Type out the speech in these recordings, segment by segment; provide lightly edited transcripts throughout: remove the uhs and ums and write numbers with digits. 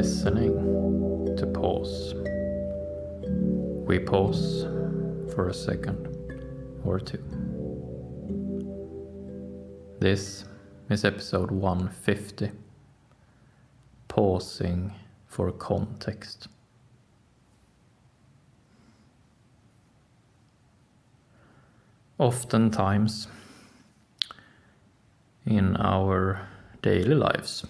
listening to pause. We pause for a second or two. This is episode 150, pausing for context. Oftentimes in our daily lives,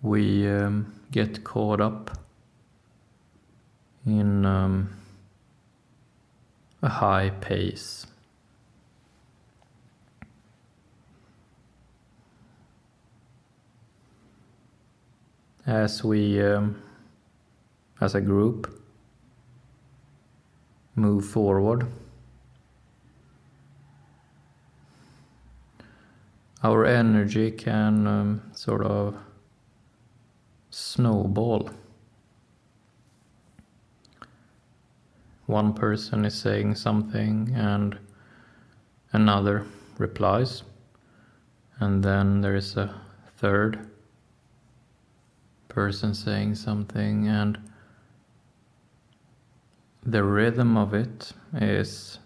we get caught up in a high pace. As we, as a group, move forward, our energy can sort of snowball. One person is saying something and another replies, and then there is a third person saying something, and the rhythm of it is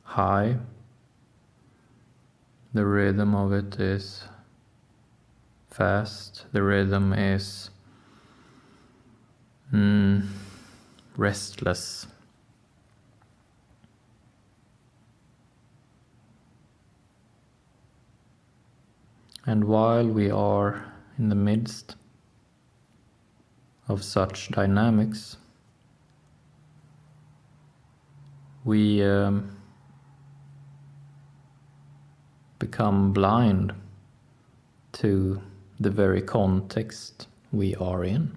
high. The rhythm of it is fast. The rhythm is restless. And while we are in the midst of such dynamics, we become blind to the very context we are in.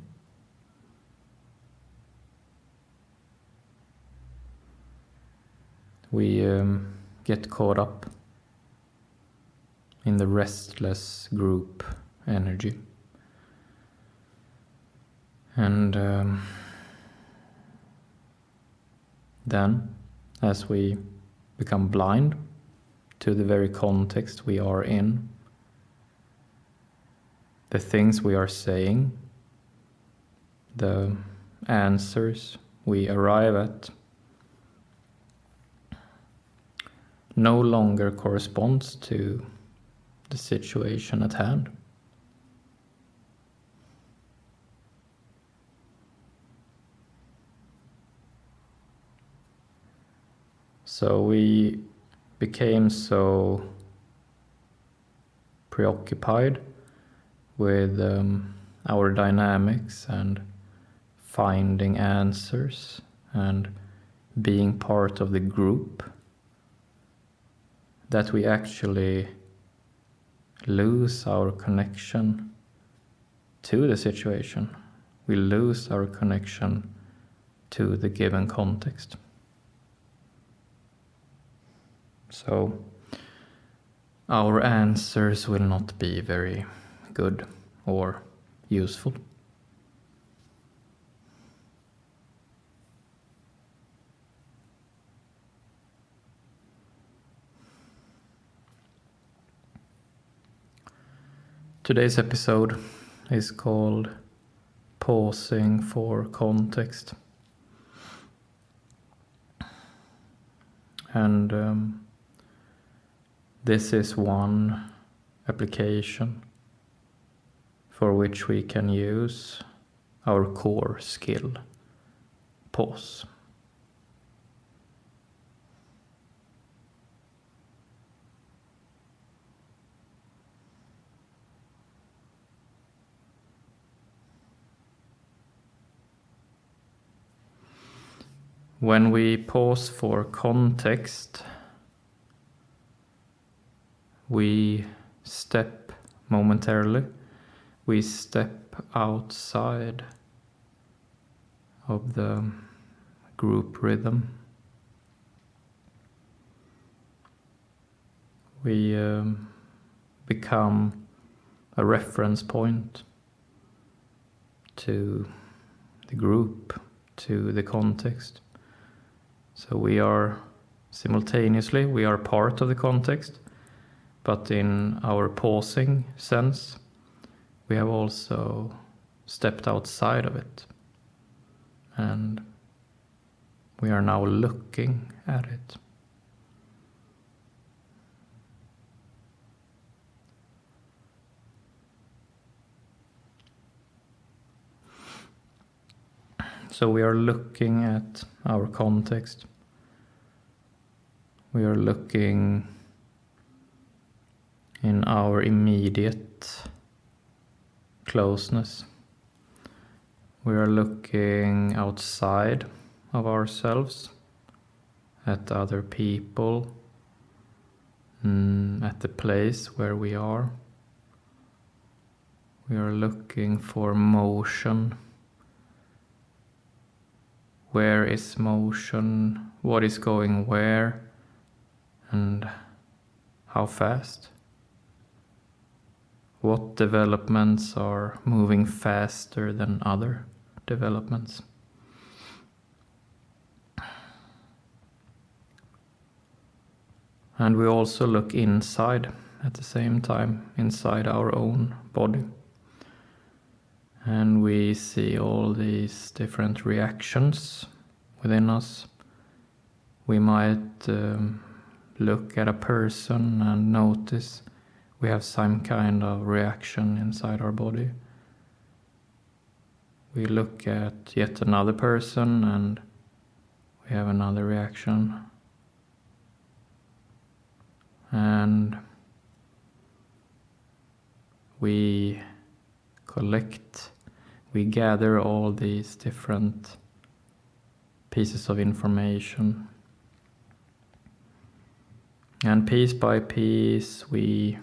We get caught up in the restless group energy. And then, as we become blind to the very context we are in, the things we are saying, the answers we arrive at, no longer corresponds to the situation at hand. So we became so preoccupied with our dynamics and finding answers and being part of the group that we actually lose our connection to the situation. We lose our connection to the given context. So our answers will not be very good or useful. Today's episode is called Pausing for Context. And this is one application for which we can use our core skill, pause. When we pause for context, we step momentarily, we step outside of the group rhythm. We become a reference point to the group, to the context. So we are simultaneously, we are part of the context, but in our pausing sense, we have also stepped outside of it. And we are now looking at it. So we are looking at our context. We are looking in our immediate closeness. We are looking outside of ourselves, at other people, at the place where we are. We are looking for motion. Where is motion? What is going where? And how fast? What developments are moving faster than other developments? And we also look inside at the same time, inside our own body. And we see all these different reactions within us. We might look at a person and notice we have some kind of reaction inside our body. We look at yet another person and we have another reaction. And we gather all these different pieces of information. And piece by piece we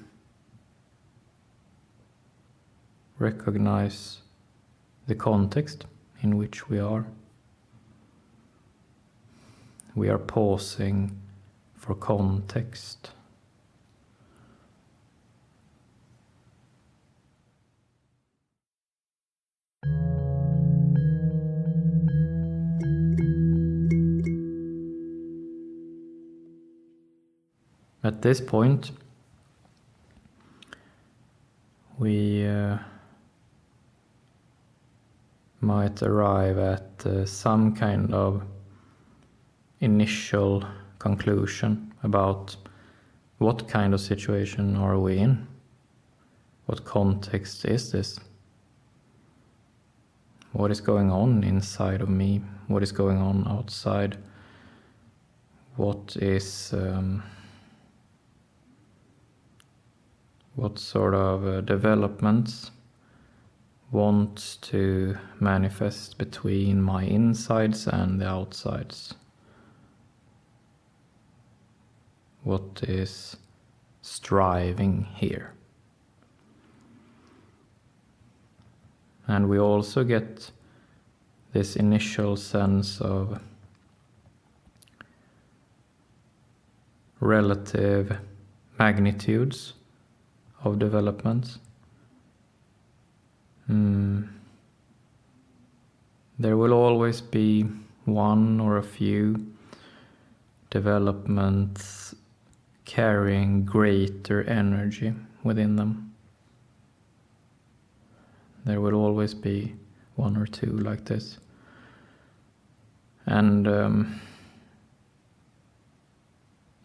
recognize the context in which we are. We are pausing for context. At this point, we might arrive at some kind of initial conclusion about what kind of situation are we in? What context is this? What is going on inside of me? What is going on outside? What sort of developments want to manifest between my insides and the outsides? What is striving here? And we also get this initial sense of relative magnitudes of developments. There will always be one or a few developments carrying greater energy within them. There will always be one or two like this. And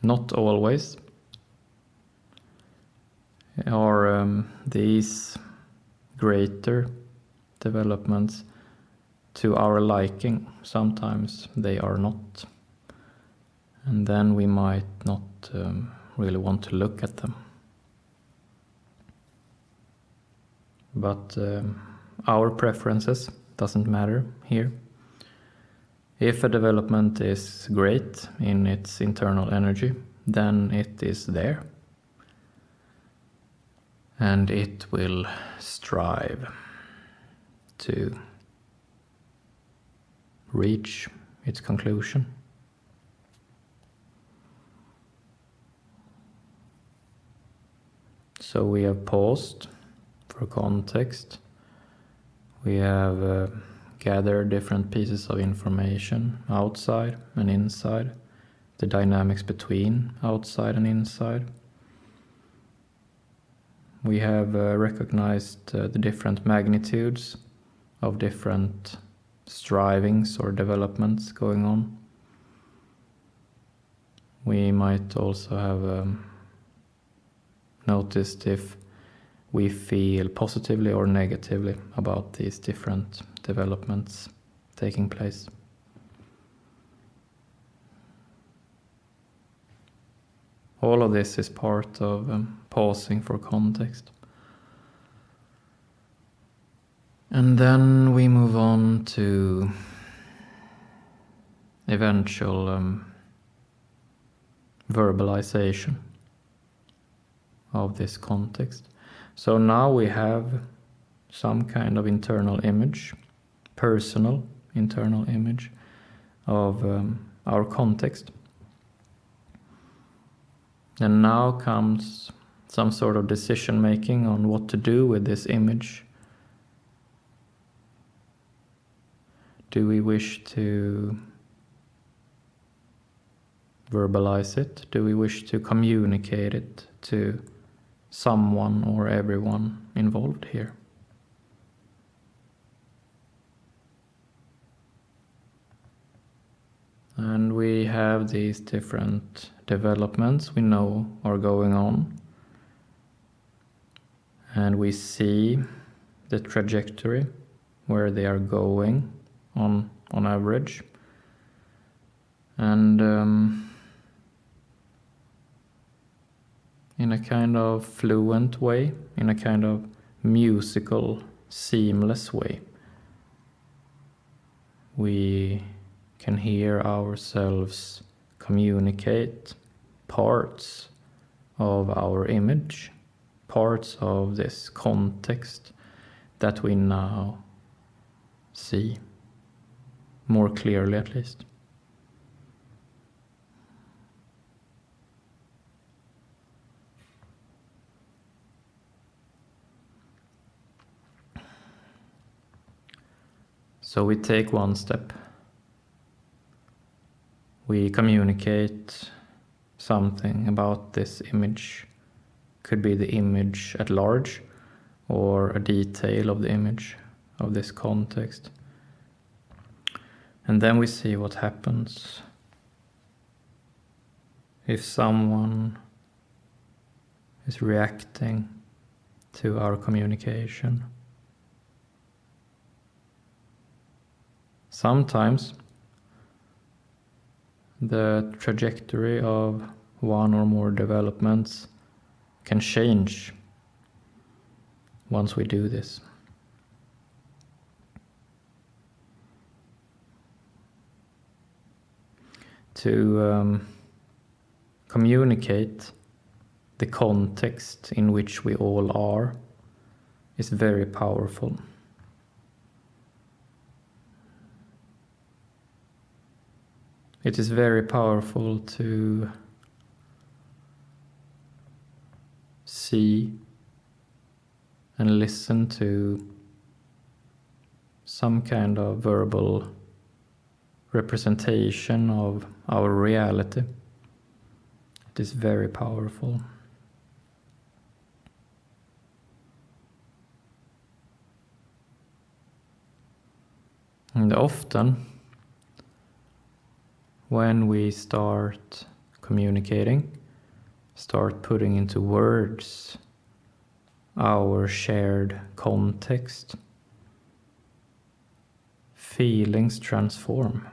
not always are these greater developments to our liking. Sometimes they are not. And then we might not really want to look at them. But our preferences doesn't matter here. If a development is great in its internal energy, then it is there. And it will strive to reach its conclusion. So we have paused for context. We have gathered different pieces of information outside and inside, the dynamics between outside and inside. we have recognized the different magnitudes of different strivings or developments going on. We might also have noticed if we feel positively or negatively about these different developments taking place. All of this is part of pausing for context. And then we move on to eventual verbalization of this context. So now we have some kind of internal image, personal internal image of our context. And now comes some sort of decision making on what to do with this image. Do we wish to verbalize it? Do we wish to communicate it to someone or everyone involved here? And we have these different developments we know are going on. And we see the trajectory where they are going on average. And in a kind of fluent way, in a kind of musical, seamless way, we can hear ourselves communicate parts of our image, parts of this context that we now see, more clearly at least. So we take one step. We communicate something about this image. Could be the image at large or a detail of the image of this context. And then we see what happens if someone is reacting to our communication. Sometimes the trajectory of one or more developments can change once we do this. To communicate the context in which we all are is very powerful. It is very powerful to see and listen to some kind of verbal representation of our reality. It is very powerful. And often, when we start communicating, start putting into words our shared context, feelings transform,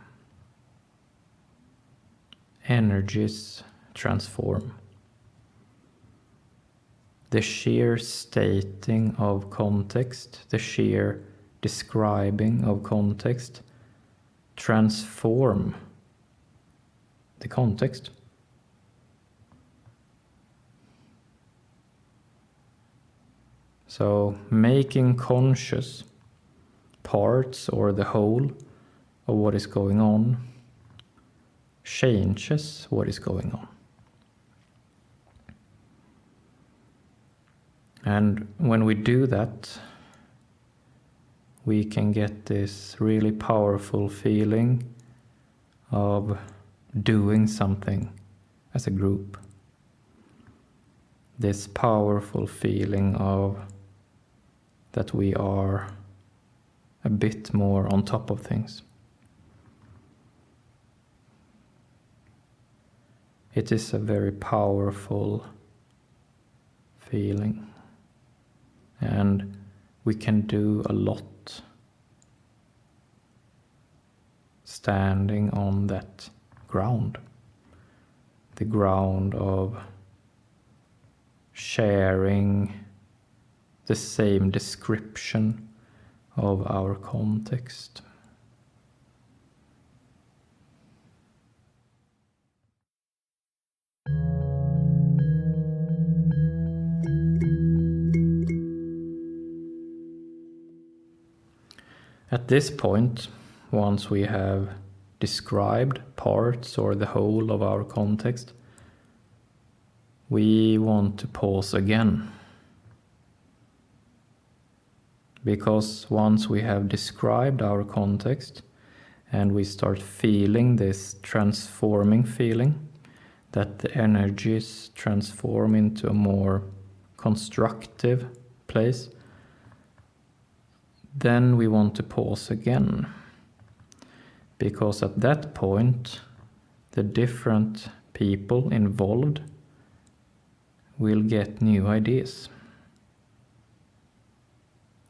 energies transform. The sheer stating of context, the sheer describing of context transform the context. So making conscious parts or the whole of what is going on changes what is going on. And when we do that, we can get this really powerful feeling of doing something as a group. this powerful feeling of that we are a bit more on top of things. It is a very powerful feeling, and we can do a lot standing on that ground, the ground of sharing the same description of our context. At this point, once we have described parts or the whole of our context, we want to pause again. Because once we have described our context and we start feeling this transforming feeling, that the energies transform into a more constructive place, then we want to pause again. Because at that point, the different people involved will get new ideas.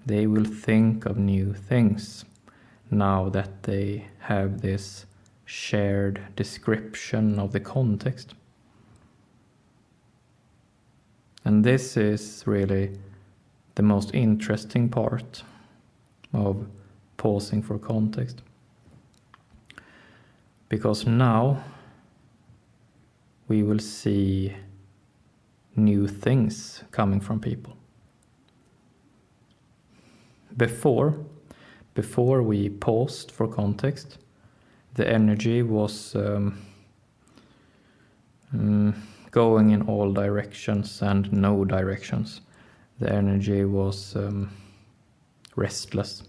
They will think of new things now that they have this shared description of the context. And this is really the most interesting part of pausing for context. Because now we will see new things coming from people. Before we paused for context, the energy was going in all directions and no directions. The energy was restless.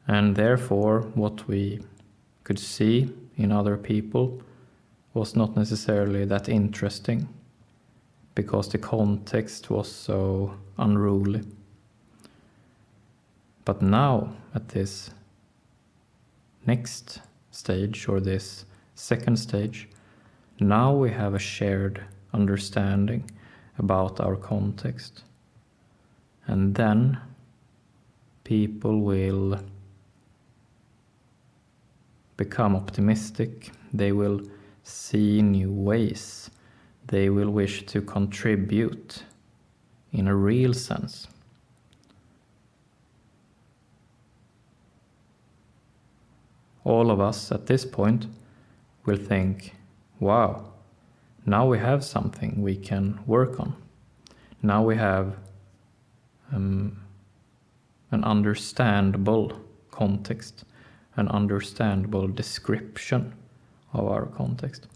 And therefore, what we could see in other people was not necessarily that interesting, because the context was so unruly. But now, at this next stage, or this second stage, now we have a shared understanding about our context. And then people will become optimistic. They will see new ways. They will wish to contribute in a real sense. All of us at this point will think, wow, now we have something we can work on. Now we have an understandable context, an understandable description of our context.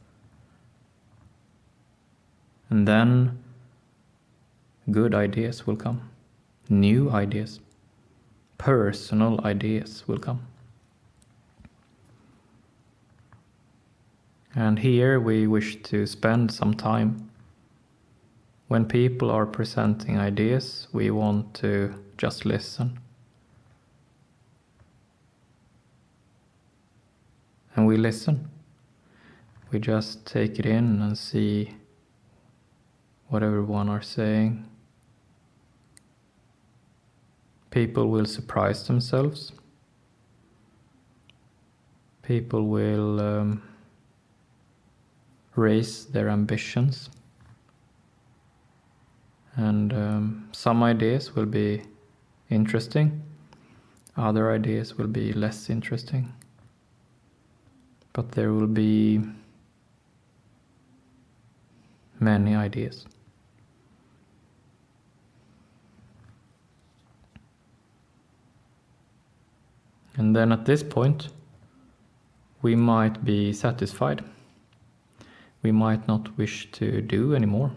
And then good ideas will come, new ideas, personal ideas will come. And here we wish to spend some time. When people are presenting ideas, we want to just listen. And we listen. We just take it in and see what everyone are saying. People will surprise themselves. People will raise their ambitions. And some ideas will be interesting. Other ideas will be less interesting. But there will be many ideas. And then at this point, we might be satisfied. We might not wish to do anymore.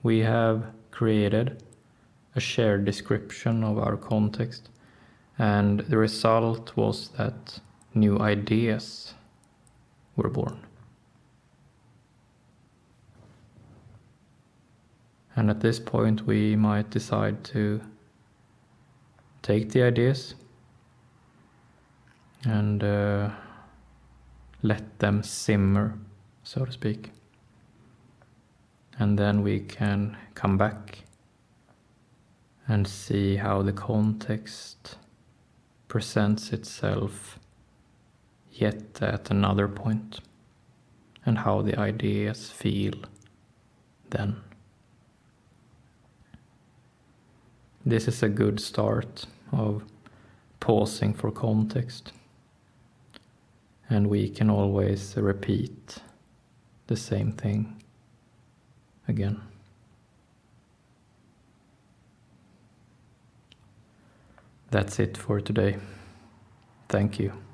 We have created a shared description of our context, and the result was that new ideas were born. And at this point we might decide to take the ideas and let them simmer, so to speak. And then we can come back and see how the context presents itself yet at another point, and how the ideas feel then. This is a good start of pausing for context, and we can always repeat the same thing again. That's it for today. Thank you.